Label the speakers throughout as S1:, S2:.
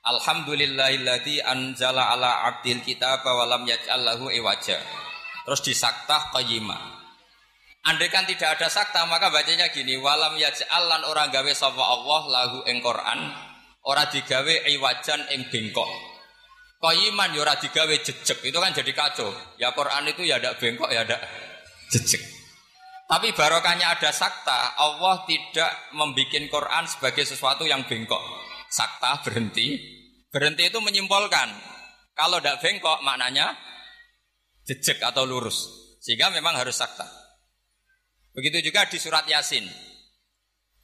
S1: Alhamdulillahilladzi anzala ala 'abdil kitaba wa lam yaj'al lahu iwaja. Terus disaktah qayyimah. Andaikan tidak ada sakta maka bacanya gini, walam yaj'al lan ora gawe sapa Allah lahu ing Quran, ora digawe iwajan ing bengkok. Qayyiman ya ora digawe jejeg. Itu kan jadi kacau. Ya Quran itu ya ndak bengkok ya ndak jejeg. Tapi barokahnya ada sakta, Allah tidak membikin Quran sebagai sesuatu yang bengkok. Sakta berhenti. Berhenti itu menyimpulkan kalau tidak bengkok maknanya jejeg atau lurus. Sehingga memang harus sakta. Begitu juga di surat Yasin.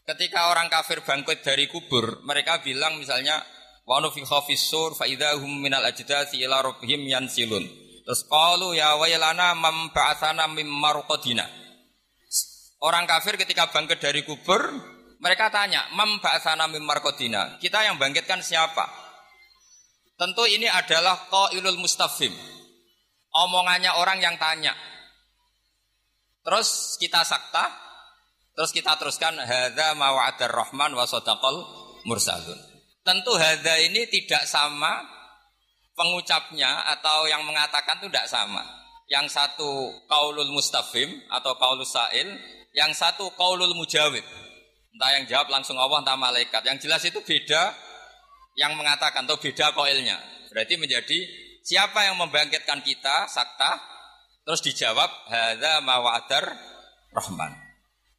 S1: Ketika orang kafir bangkit dari kubur, mereka bilang misalnya wa nufikha fis-sur fa idahum minal ajdathi ila rabbihim yansilun. Terus qalu ya waylana man ba'atsana mim marqadina. Orang kafir ketika bangkit dari kubur, mereka tanya, "Mam ba'atsana mim marqadina?" Kita yang bangkitkan siapa? Tentu ini adalah qailul mustafhim. Omongannya orang yang tanya. Terus kita sakta, terus kita teruskan hadza ma wa'adar rahman wa sadaqal mursalun. Tentu hadza ini tidak sama pengucapnya atau yang mengatakan itu tidak sama. Yang satu qaulul mustafhim atau qaulus sa'il, yang satu qaulul mujawib. Entah yang jawab langsung Allah entah malaikat. Yang jelas itu beda yang mengatakan atau beda qailnya. Berarti menjadi siapa yang membangkitkan kita sakta terus dijawab hadza ma wa'adar rahman.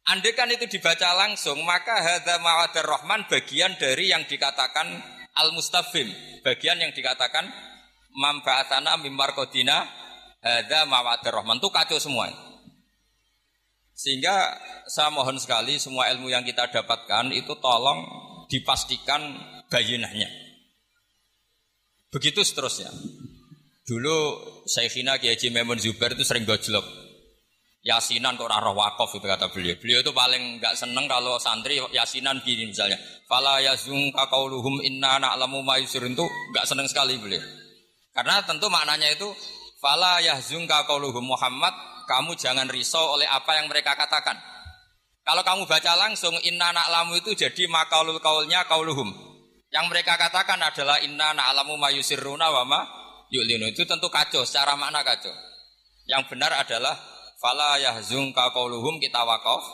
S1: Andaikan itu dibaca langsung maka hadza ma wa'adar rahman bagian dari yang dikatakan al-mustafhim, bagian yang dikatakan mam ba'atsana mim marqadina hadza ma wa'adar rahman. Itu kacau semua. Sehingga saya mohon sekali semua ilmu yang kita dapatkan itu tolong dipastikan bayinahnya. Begitu seterusnya. Dulu Syekhina Kiai Haji Maimun Zubair itu sering gojlok. Yasinan kok ora roh wakaf itu kata beliau. Beliau itu paling enggak seneng kalau santri yasinan gini misalnya. Fala yazunka qauluhum inna na'lamu ma yusirun itu enggak seneng sekali beliau. Karena tentu maknanya itu fala yahzunka qauluhum Muhammad, kamu jangan risau oleh apa yang mereka katakan. Kalau kamu baca langsung inna na'lamu itu jadi maqaulul qaulnya qauluhum. Yang mereka katakan adalah inna na'lamu ma yusirruna wa ma yu'linu. Itu tentu kacau, secara makna kacau. Yang benar adalah fala yahzunka qauluhum, kita wakaf.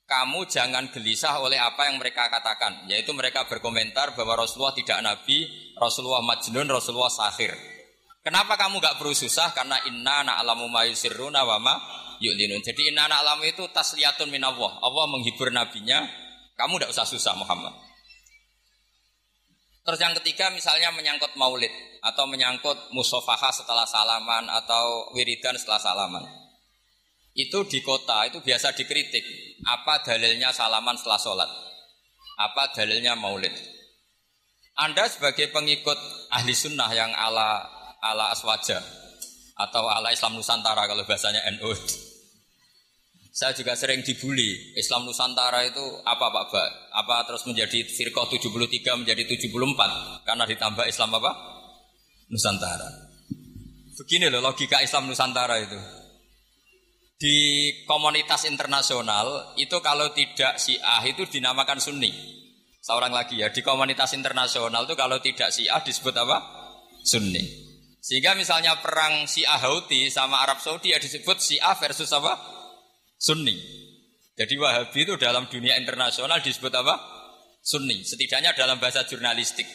S1: Kamu jangan gelisah oleh apa yang mereka katakan, yaitu mereka berkomentar bahwa Rasulullah tidak nabi, Rasulullah majnun, Rasulullah sahir. Kenapa kamu enggak perlu susah? Karena inna na'lamu ma yusirruna wa ma yu'linun. Jadi inna na'lamu itu tasliyatun minallah. Allah menghibur nabinya, kamu enggak usah susah Muhammad. Terus yang ketiga misalnya menyangkut maulid atau menyangkut musafahah setelah salaman atau wiridan setelah salaman. Itu di kota itu biasa dikritik. Apa dalilnya salaman setelah sholat? Apa dalilnya maulid? Anda sebagai pengikut ahli sunnah yang ala aswaja atau ala Islam Nusantara kalau bahasanya NU. Saya juga sering dibully. Islam Nusantara itu apa Pak Ba? Apa terus menjadi firqah 73 menjadi 74 karena ditambah Islam apa? Nusantara. Begini loh logika Islam Nusantara itu. Di komunitas internasional itu kalau tidak Syiah itu dinamakan Sunni. Seorang lagi ya, di komunitas internasional itu kalau tidak Syiah disebut apa? Sunni. Sehingga misalnya perang Syiah Houthi sama Arab Saudi ya disebut Syiah versus apa? Sunni. Jadi Wahabi itu dalam dunia internasional disebut apa? Sunni. Setidaknya dalam bahasa jurnalistik.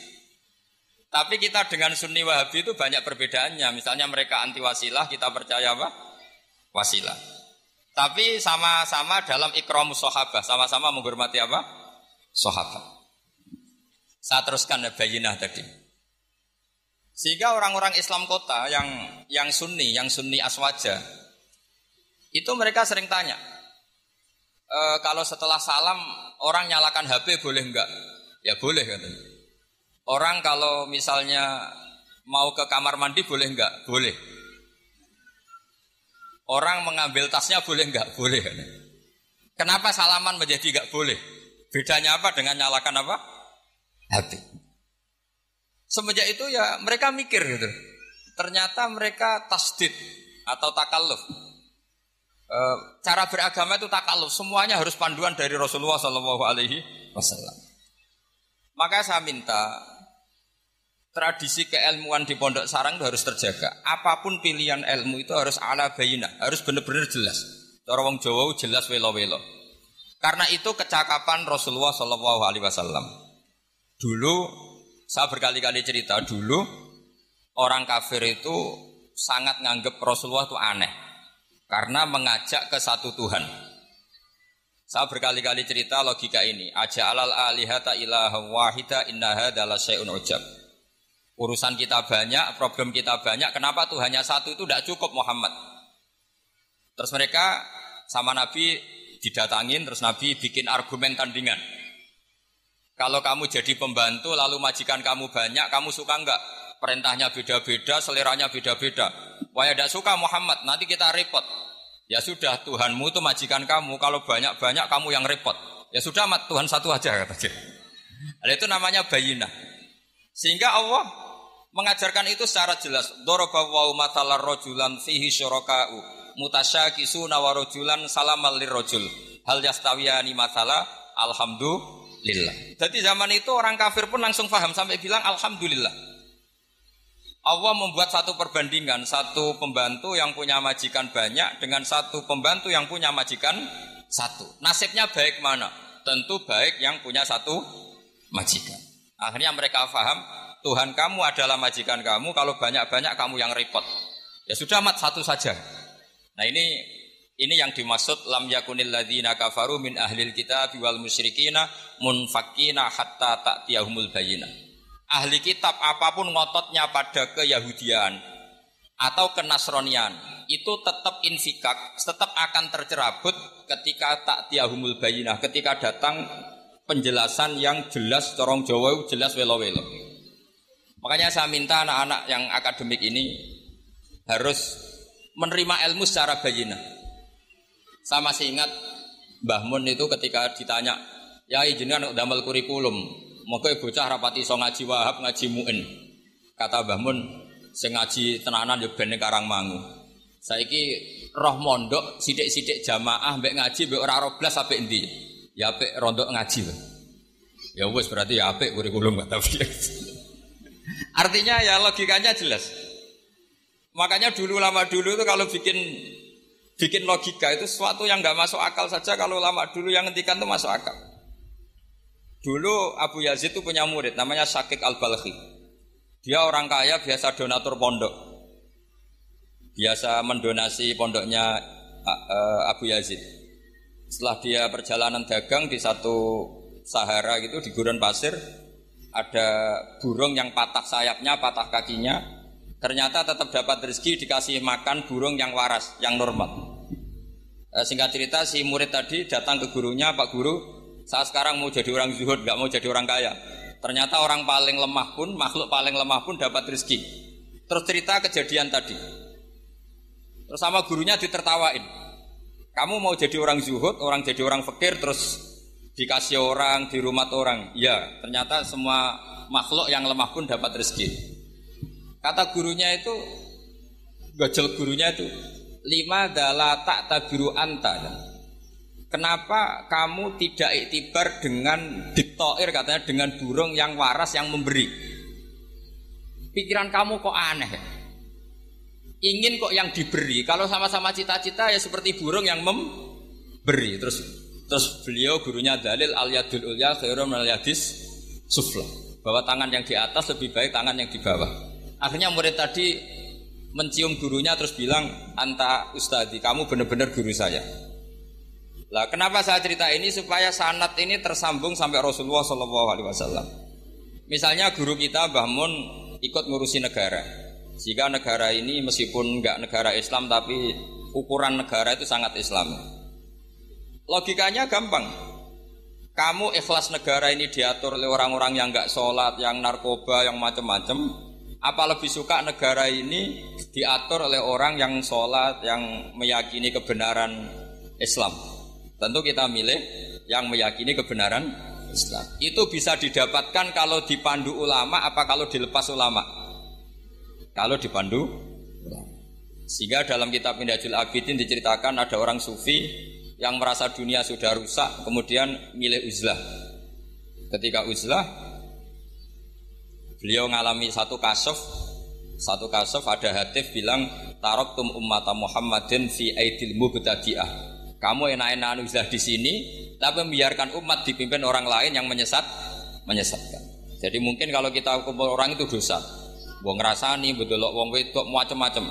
S1: Tapi kita dengan Sunni Wahabi itu banyak perbedaannya. Misalnya mereka anti wasilah, kita percaya apa? Wasilah. Tapi sama-sama dalam ikramus sahabah, sama-sama menghormati apa? Sahabat. Saya teruskan bayinah tadi. Sehingga orang-orang Islam kota yang sunni aswaja, itu mereka sering tanya, kalau setelah salam orang nyalakan HP boleh enggak? Ya boleh katanya. Orang kalau misalnya mau ke kamar mandi boleh enggak? Boleh. Orang mengambil tasnya boleh enggak? Boleh katanya. Kenapa salaman menjadi enggak boleh? Bedanya apa dengan nyalakan apa? HP. Semenjak itu ya mereka mikir gitu. Ternyata mereka tasdid atau takalluf. Cara beragama itu takalluf, semuanya harus panduan dari Rasulullah SAW. Maka saya minta tradisi keilmuan di Pondok Sarang itu harus terjaga. Apapun pilihan ilmu itu harus ala bayinah, harus benar-benar jelas. Cara wong Jawa jelas welo-welo. Karena itu kecakapan Rasulullah SAW. Dulu saya berkali-kali cerita dulu orang kafir itu sangat nganggep Rasulullah itu aneh karena mengajak ke satu Tuhan. Saya berkali-kali cerita logika ini. Aja'alal alihata ilaha wahida inna hadza la syai'un ujab. Urusan kita banyak, problem kita banyak. Kenapa Tuhannya satu itu tidak cukup Muhammad? Terus mereka sama Nabi didatangin, terus Nabi bikin argumen tandingan. Kalau kamu jadi pembantu, lalu majikan kamu banyak, kamu suka enggak? Perintahnya beda-beda, seleranya beda-beda. Wah ya tidak suka Muhammad, nanti kita repot. Ya sudah, Tuhanmu itu majikan kamu, kalau banyak-banyak kamu yang repot. Ya sudah, Tuhan satu aja katanya. Itu namanya bayinah. Sehingga Allah mengajarkan itu secara jelas. Daraballahu mathalan rajulan fihi syuraka'u mutasyakisuna wa rajulan salamal lirrajul. Hal yastawiyani mathala alhamdulillah. Jadi zaman itu orang kafir pun langsung paham sampai bilang alhamdulillah. Allah membuat satu perbandingan, satu pembantu yang punya majikan banyak dengan satu pembantu yang punya majikan satu. Nasibnya baik mana? Tentu baik yang punya satu majikan. Akhirnya mereka paham, Tuhan kamu adalah majikan kamu, kalau banyak-banyak kamu yang repot. Ya sudah, mat satu saja. Nah ini yang dimaksud lam yakunil ladzina kafaru min ahlil kitabi wal musyrikina munfakina hatta ta'tiyahumul bayyinah. Ahli kitab apapun ngototnya pada keyahudian atau kenasronian itu tetap infikak, tetap akan tercerabut ketika ta'tiyahumul bayyinah, ketika datang penjelasan yang jelas, corong Jawa jelas welo-welo. Makanya saya minta anak-anak yang akademik ini harus menerima ilmu secara bayyinah. Saya masih ingat Mbah Mun itu ketika ditanya, "Ya jenengan damel kurikulum, moga bocah rapati iso ngaji Wahab, ngaji Mu'in." Kata Mbah Mun, sing ngaji tenanan ya ben ning Karangmangu. Saiki roh mondok sithik-sithik jamaah mbek ngaji mbek ora ora blas apik endi? Ya apik rondok ngaji. Ya wis berarti ya apik kurikulum kata dia. Artinya ya logikanya jelas. Makanya lama dulu itu kalau bikin logika itu sesuatu yang enggak masuk akal saja, kalau lama dulu yang ngendikan itu masuk akal. Dulu Abu Yazid itu punya murid namanya Syakik Al-Balkhi. Dia orang kaya, biasa donatur pondok. Biasa mendonasi pondoknya Abu Yazid. Setelah dia perjalanan dagang di satu Sahara gitu, di gurun pasir, ada burung yang patah sayapnya, patah kakinya. Ternyata tetap dapat rezeki, dikasih makan burung yang waras, yang normal. Singkat cerita, si murid tadi datang ke gurunya, "Pak Guru, saya sekarang mau jadi orang zuhud, gak mau jadi orang kaya." Ternyata orang paling lemah pun, makhluk paling lemah pun dapat rezeki. Terus cerita kejadian tadi. Terus sama gurunya ditertawain. "Kamu mau jadi orang zuhud, orang jadi orang fakir, terus dikasih orang, di rumah orang." Ya, ternyata semua makhluk yang lemah pun dapat rezeki. Kata gurunya itu, gajel gurunya itu, "Lima dala tak tabiru anta." Kenapa kamu tidak iktibar dengan diktoir, katanya dengan burung yang waras yang memberi? Pikiran kamu kok aneh? Ingin kok yang diberi. Kalau sama-sama cita-cita ya seperti burung yang memberi. Terus beliau gurunya dalil al-yadul ulya khairum al-yadis sufla, bahwa tangan yang di atas lebih baik tangan yang di bawah. Akhirnya murid tadi mencium gurunya terus bilang, "Anta ustadi, kamu benar-benar guru saya." Lah, kenapa saya cerita ini? Supaya sanad ini tersambung sampai Rasulullah SAW. Misalnya guru kita Mbah Mun ikut ngurusi negara, jika negara ini meskipun enggak negara Islam tapi ukuran negara itu sangat Islam. Logikanya gampang. Kamu ikhlas negara ini diatur oleh orang-orang yang enggak sholat, yang narkoba, yang macam-macam. Apa lebih suka negara ini diatur oleh orang yang sholat, yang meyakini kebenaran Islam? Tentu kita milih yang meyakini kebenaran Islam. Itu bisa didapatkan kalau dipandu ulama, apa kalau dilepas ulama? Kalau dipandu ulama. Sehingga dalam kitab Minhajul Abidin diceritakan ada orang sufi yang merasa dunia sudah rusak, kemudian milih uzlah. Ketika uzlah, Beliau ngalami satu kasuf ada hadis bilang taraktum ummata Muhammadin fi aidil mubtadi'ah. Kamu enak-enakan sudah di sini, tapi membiarkan umat dipimpin orang lain yang menyesatkan. Jadi mungkin kalau kita kumpul orang itu dosa. Wong ngrasani, bedelok wong wedok macam-macam.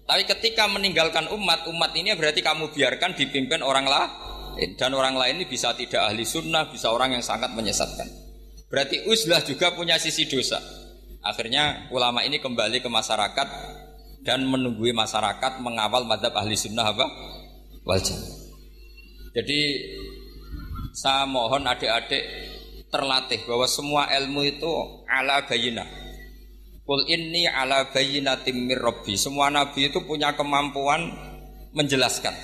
S1: Tapi ketika meninggalkan umat ini berarti kamu biarkan dipimpin orang lain, dan orang lain ini bisa tidak ahli sunnah, bisa orang yang sangat menyesatkan. Berarti uzlah juga punya sisi dosa. Akhirnya ulama ini kembali ke masyarakat dan menunggui masyarakat mengawal mazhab ahli sunnah wal jamaah. Jadi saya mohon adik-adik terlatih bahwa semua ilmu itu ala bayyinah. Qul inni ala bayyinatin mir rabbi. Semua nabi itu punya kemampuan menjelaskan.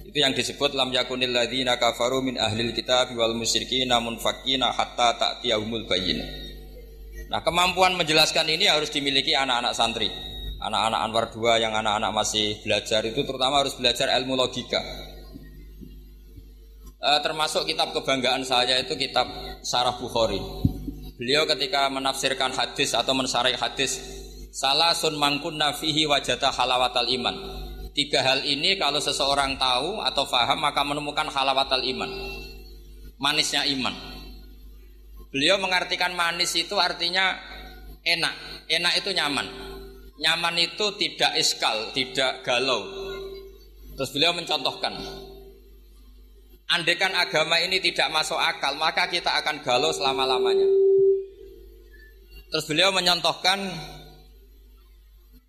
S1: Itu yang disebut lam yakunil ladzina kafaru min ahlil kitab wal musyrikin munfakina hatta ta'tiyahumul bayyinah. Nah, kemampuan menjelaskan ini harus dimiliki anak-anak santri. Anak-anak Anwar 2 yang anak-anak masih belajar itu terutama harus belajar ilmu logika. Termasuk kitab kebanggaan saya itu kitab Syarah Bukhari. Beliau ketika menafsirkan hadis atau mensyarah hadis, salasun mangkunna fihi wajata halawatal iman. 3 hal ini kalau seseorang tahu atau faham maka menemukan halawatal iman, manisnya iman. Beliau mengartikan manis itu artinya enak. Enak itu nyaman. Nyaman itu tidak iskal, tidak galau. Terus beliau mencontohkan, andaikan agama ini tidak masuk akal, maka kita akan galau selama-lamanya. Terus beliau menyontohkan,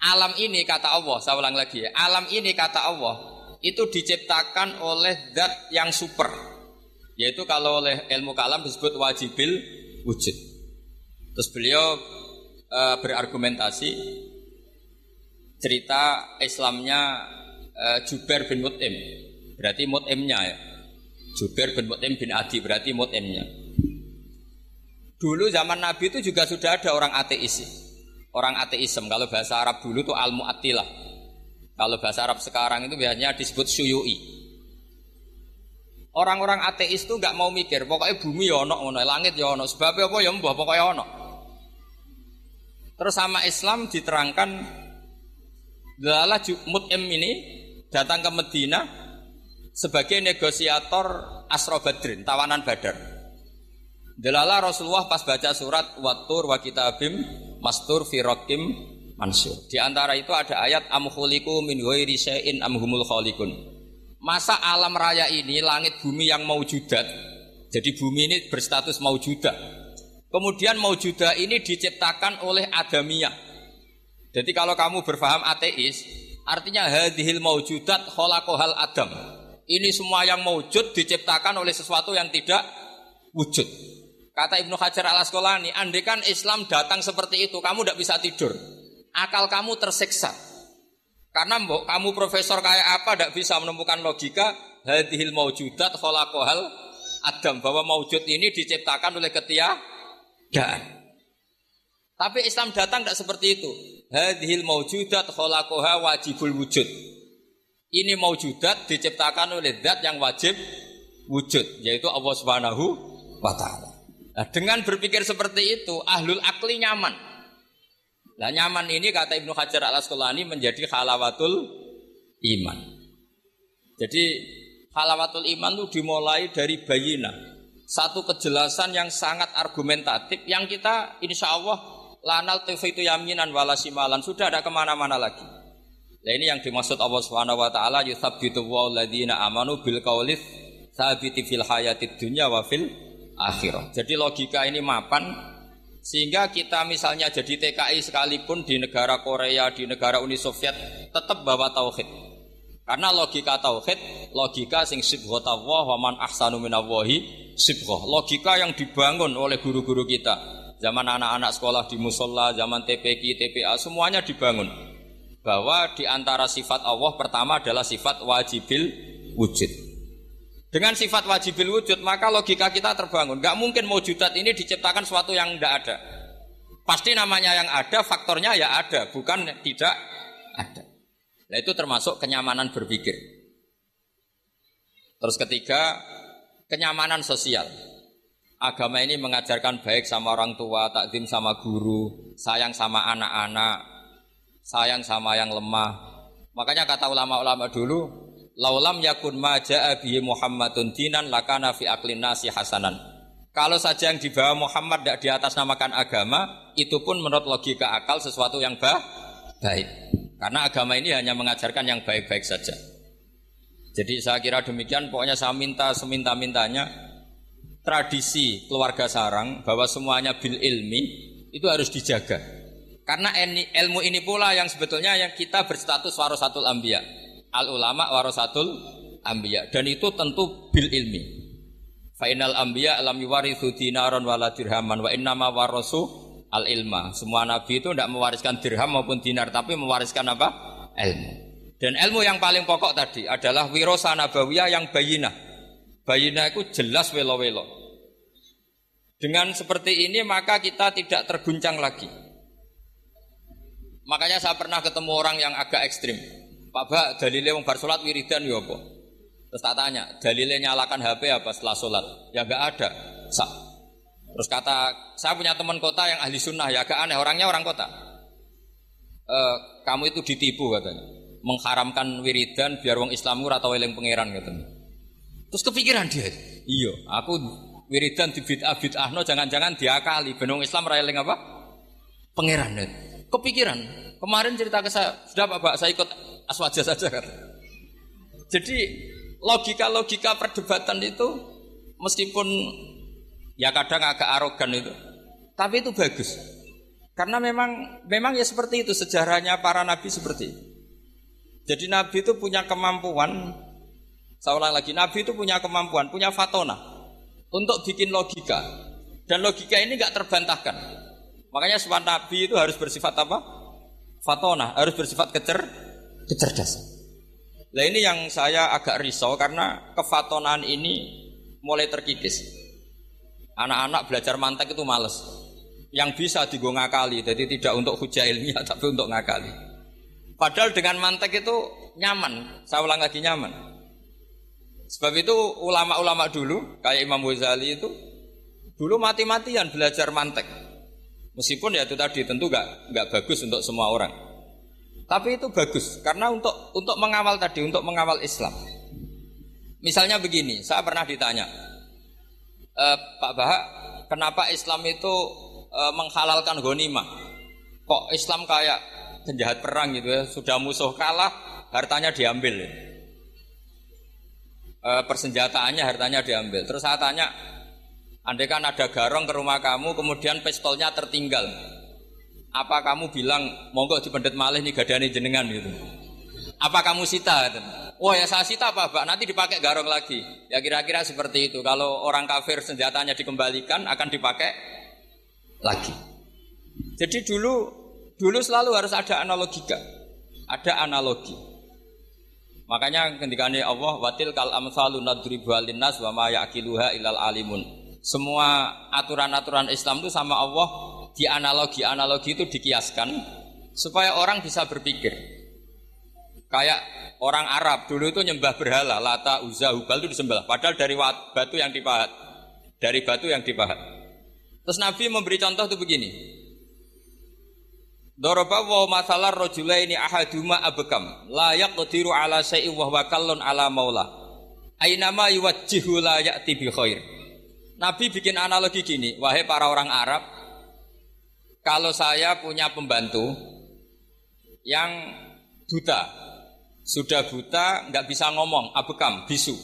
S1: alam ini kata Allah, saya ulang lagi ya, alam ini kata Allah, itu diciptakan oleh zat yang super. Yaitu kalau oleh ilmu kalam disebut wajibil wujud. Terus beliau berargumentasi cerita Islamnya Jubair bin Mut'im. Berarti Mut'imnya ya. Jubair bin Mut'im bin Adi berarti Mut'imnya. Dulu zaman Nabi itu juga sudah ada orang ateis. Orang ateisme kalau bahasa Arab dulu itu al-mu'attilah. Kalau bahasa Arab sekarang itu biasanya disebut syuyu'i. Orang-orang ateis itu enggak mau mikir, pokoknya bumi ya ono, langit ya ono, sebabnya apa ya mbah pokoknya ono. Terus sama Islam diterangkan, Dalalah Mut'im ini datang ke Madinah sebagai negosiator Asra Badrin, tawanan Badar. Dalalah Rasulullah pas baca surat Wattur wa kitabim mastur fi raqim mansur. Di antara itu ada ayat am khuliqu min ghairi syai'in am humul khaliqun. Masa alam raya ini langit bumi yang maujudat. Jadi bumi ini berstatus maujudah. Kemudian maujudah ini diciptakan oleh adamiyah. Jadi kalau kamu berfaham ateis, artinya hadhil maujudat khalaqahal adam. Ini semua yang maujud diciptakan oleh sesuatu yang tidak wujud. Kata Ibnu Hajar al-Asqalani, andaikan Islam datang seperti itu, kamu tidak bisa tidur. Akal kamu tersiksa. Karena kamu profesor kayak apa tidak bisa menemukan logika hadhil maujudat khalaqahal adam, bahwa maujud ini diciptakan oleh ketiadaan. Tapi Islam datang tidak seperti itu. Hadhil maujudat khalaqaha wajibul wujud. Ini maujudat diciptakan oleh zat yang wajib wujud, yaitu Allah Subhanahu wa taala. Nah, dengan berpikir seperti itu, ahlul akli nyaman. Nah, nyaman ini kata Ibnu Hajar al-Asqalani menjadi halawatul iman. Jadi halawatul iman itu dimulai dari bayina, satu kejelasan yang sangat argumentatif yang kita insya Allah lanal taufitu yaminan wala simalan, sudah ada kemana-mana lagi. Nah, ini yang dimaksud Allah Subhanahu wa taala yuthabbitu walladzina amanu bil qaulits tsabiti fil hayatid dunya wa fil akhirah. Jadi logika ini mapan sehingga kita misalnya jadi TKI sekalipun di negara Korea, di negara Uni Soviet tetap bawa tauhid. Karena logika tauhid, logika sing sibghatullah wa man ahsanu minallahi sibghah. Logika yang dibangun oleh guru-guru kita. Zaman anak-anak sekolah di musola, zaman TPQ, TPA, semuanya dibangun. Bahwa di antara sifat Allah pertama adalah sifat wajibil wujud. Dengan sifat wajibil wujud, maka logika kita terbangun. Gak mungkin maujudat ini diciptakan sesuatu yang tidak ada. Pasti namanya yang ada, faktornya ya ada, bukan tidak ada. Nah, itu termasuk kenyamanan berpikir. Terus ketiga, kenyamanan sosial. Agama ini mengajarkan baik sama orang tua, takdim sama guru, sayang sama anak-anak, sayang sama yang lemah. Makanya kata ulama-ulama dulu, laulam yakun ma ja'a bihi Muhammadun dinan lakana fi aqlin nasi hasanan. Kalau saja yang dibawa Muhammad tidak di atas namakan agama, itu pun menurut logika akal sesuatu yang baik. Karena agama ini hanya mengajarkan yang baik-baik saja. Jadi saya kira demikian, pokoknya saya minta seminta-mintanya tradisi keluarga sarang bahwa semuanya bil ilmi itu harus dijaga. Karena ilmu ini pula yang sebetulnya yang kita berstatus warasatul anbiya. Al ulama warasatul anbiya, dan itu tentu bil ilmi. Fa innal anbiya lam yuwarithu dinaron wala dirhaman wa innama warasu al ilma. Semua nabi itu tidak mewariskan dirham maupun dinar, tapi mewariskan apa? Ilmu. Dan ilmu yang paling pokok tadi adalah wirasa nabawiyah yang bayinah. Bayinah itu jelas welo-welo. Dengan seperti ini maka kita tidak terguncang lagi. Makanya saya pernah ketemu orang yang agak ekstrim. Pak Bak, dalilnya wong bar salat wiridan ya apa? Terus tak tanya, dalilnya nyalakan HP apa setelah salat? Ya enggak ada. Terus kata, saya punya teman kota yang ahli sunnah, ya agak aneh, orangnya orang kota. Kamu itu ditipu katanya, mengharamkan wiridan biar wong Islam ora tau eling pangeran katanya. Terus kepikiran dia, iya, aku wiridan di bid'ah-bid'ahno jangan-jangan diakali ben wong Islam ora eling apa? Pangeran. Kepikiran. Kemarin cerita ke saya, sudah Pak, saya ikut aswaja saja kan. Jadi logika-logika perdebatan itu meskipun ya kadang agak arogan itu, tapi itu bagus. Karena memang ya seperti itu sejarahnya para nabi seperti itu. Jadi nabi itu punya kemampuan, saya ulang lagi, nabi itu punya kemampuan, punya fatona untuk bikin logika. Dan logika ini enggak terbantahkan. Makanya sifat nabi itu harus bersifat apa? Fatona, harus bersifat kecerdasan. Nah ini yang saya agak risau karena kefatonaan ini mulai terkikis. Anak-anak belajar mantek itu males. Yang bisa digo ngakali, jadi tidak untuk hujah ilmiah tapi untuk ngakali. Padahal dengan mantek itu nyaman, saya ulang lagi nyaman. Sebab itu ulama-ulama dulu, kayak Imam Ghazali itu, dulu mati-matian belajar mantek. Meskipun ya itu tadi tentu enggak bagus untuk semua orang. Tapi itu bagus karena untuk mengawal tadi, untuk mengawal Islam. Misalnya begini, saya pernah ditanya, Pak Bahak, kenapa Islam itu menghalalkan ghanimah? Kok Islam kayak penjahat perang gitu ya, sudah musuh kalah, hartanya diambil. Persenjataannya hartanya diambil. Terus saya tanya, andai kan ada garong ke rumah kamu, kemudian pistolnya tertinggal, apa kamu bilang, monggo dipendet malih nih gadane jenengan gitu? Apa kamu sita? Oh ya saya sita Pak, nanti dipakai garong lagi. Ya kira-kira seperti itu. Kalau orang kafir senjatanya dikembalikan akan dipakai lagi. Jadi dulu selalu harus ada analogika, ada analogi. Makanya ketika Allah watil kal amsalu nadribu alinnas wa ma yaqiluha ilal alimun. Semua aturan-aturan Islam itu sama Allah di analogi itu dikiaskan supaya orang bisa berpikir. Kayak orang Arab dulu itu nyembah berhala, Lata, Uzza, Hubal itu disembah. Padahal dari batu yang dipahat. Dari batu yang dipahat. Terus Nabi memberi contoh itu begini. Daraba wa masalar rajulaini ahaduma abkam la yaqdiru ala syai'in wa huwa kallun ala maula. Ainama yuwajjihu la ya'ti bi khair. Nabi bikin analogi gini, wahai para orang Arab, kalau saya punya pembantu yang buta, sudah buta, nggak bisa ngomong, abekam, bisu.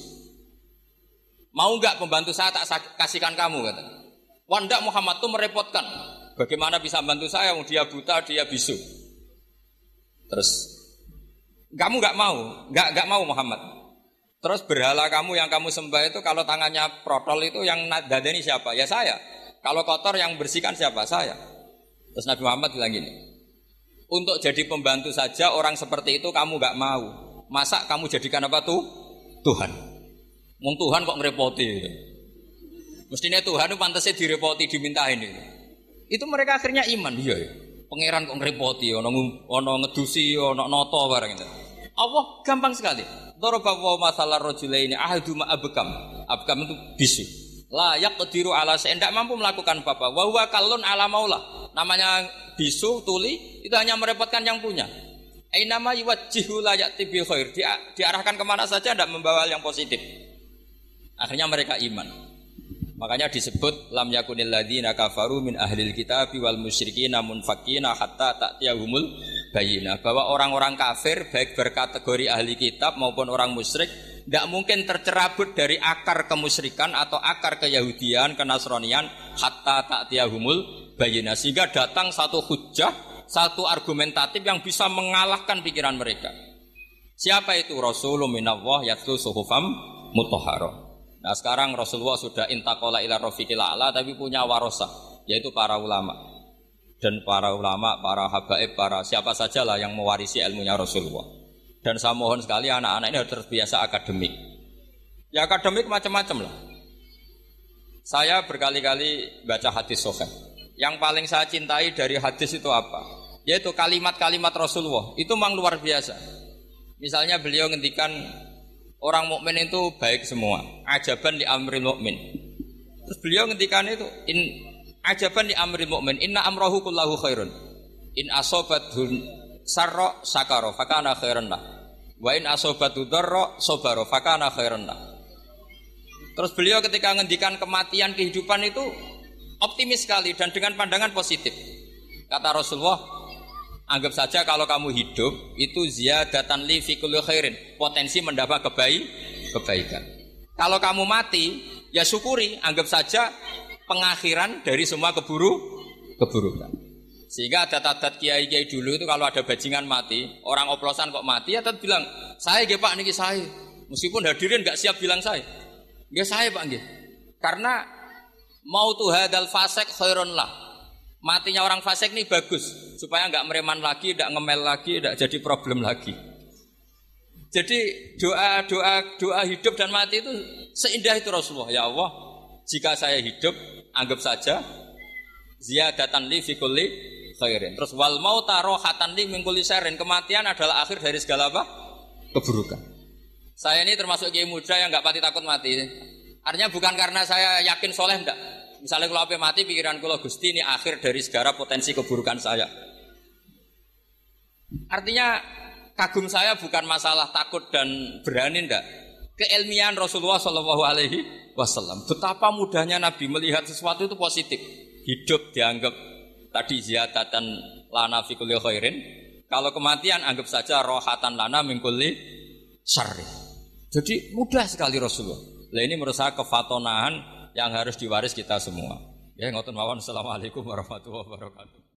S1: Mau nggak pembantu saya tak kasihkan kamu? Kata. Wah enggak, Muhammad itu merepotkan. Bagaimana bisa bantu saya? Dia buta, dia bisu. Terus, kamu nggak mau Muhammad. Terus berhala kamu yang kamu sembah itu kalau tangannya protol itu yang dadani siapa? Ya saya. Kalau kotor yang bersihkan siapa? Saya. Terus Nabi Muhammad bilang gini, untuk jadi pembantu saja orang seperti itu kamu gak mau. Masa kamu jadikan apa tuh? Tuhan. Wong Tuhan kok ngerepoti gitu. Mestinya Tuhan itu pantasnya direpoti, dimintain gitu. Itu mereka akhirnya iman. Iya ya. Pangeran kok ngerepoti, ono ngedusi, ono noto barang itu. Allah gampang sekali. Daraba wa masalar rajulaini ahaduma abkam. Abkam itu bisu. La yaqdiru ala syai'in, tidak mampu melakukan apa-apa. Wa huwa kallun ala maula. Namanya bisu, tuli, itu hanya merepotkan yang punya. Ainama yuwajjihu la ya'ti bi khair. Diarahkan kemana saja tidak membawa yang positif. Akhirnya mereka iman. Makanya disebut lam yakunil ladzina kafaru min ahlil kitabi wal musyrikin munfakina hatta ta'tiyahumul bayyinah, bahwa orang-orang kafir baik berkategori ahli kitab maupun orang musyrik tidak mungkin tercerabut dari akar kemusyrikan atau akar keyahudian, kenasranian hatta ta'tiyahumul bayyinah, sehingga datang satu hujjah, satu argumentatif yang bisa mengalahkan pikiran mereka. Siapa itu? Rasulun minallah yatlu suhufam mutahharah. Nah sekarang Rasulullah sudah intaqala ila rafiqil a'la, tapi punya warasah, yaitu para ulama. Dan para ulama, para habaib, para siapa sajalah yang mewarisi ilmunya Rasulullah. Dan saya mohon sekali anak-anak ini harus terbiasa akademik. Ya akademik macam-macam lah. Saya berkali-kali baca hadis sahih. Yang paling saya cintai dari hadis itu apa? Yaitu kalimat-kalimat Rasulullah. Itu memang luar biasa. Misalnya beliau ngendikan orang mukmin itu baik semua. Ajaban li amril mukmin. Terus beliau ngendikan itu ajaban li amril mukmin, inna amrahu kullahu khairun. In asobathu sarra sakara fakana khairan lah. Wa in asobathu darra sabara fakana khairan lah. Terus beliau ketika ngendikan kematian, kehidupan itu optimis sekali dan dengan pandangan positif. Kata Rasulullah, anggap saja kalau kamu hidup itu ziyadatan li fi kulli khairin, potensi mendapat kebaikan. Kalau kamu mati, ya syukuri, anggap saja pengakhiran dari semua keburukan. Sehingga adat-adat kiai-kiai dulu itu kalau ada bajingan mati, orang oplosan kok mati, ya tetap bilang, "Saya nggih Pak niki saya." Meskipun hadirin enggak siap bilang saya. Nggih saya Pak nggih. Karena mautu hadzal fasik khairun lah. Matinya orang fasik ini bagus supaya enggak mereman lagi, enggak ngemel lagi, enggak jadi problem lagi. Jadi doa hidup dan mati itu seindah itu Rasulullah. Ya Allah, jika saya hidup, anggap saja ziyadatan li fi kulli khairin. Terus wal mauta rohatan li min kulli syarrin. Kematian adalah akhir dari segala apa? Keburukan. Saya ini termasuk kiai muda yang enggak pati takut mati. Artinya bukan karena saya yakin soleh, enggak. Misalnya kalau apa mati, pikiran kula Gusti ini akhir dari segala potensi keburukan saya. Artinya kagum saya bukan masalah takut dan berani, ndak. Keilmian Rasulullah Shallallahu Alaihi Wasallam. Betapa mudahnya Nabi melihat sesuatu itu positif. Hidup dianggap tadi ziyadatan lana fi kulli khairin. Kalau kematian anggap saja rohatan lana min kulli syarri. Jadi mudah sekali Rasulullah. Nah ini menurut saya kefatonahan yang harus diwaris kita semua. Ya ngoten mawon. Assalamualaikum warahmatullahi wabarakatuh.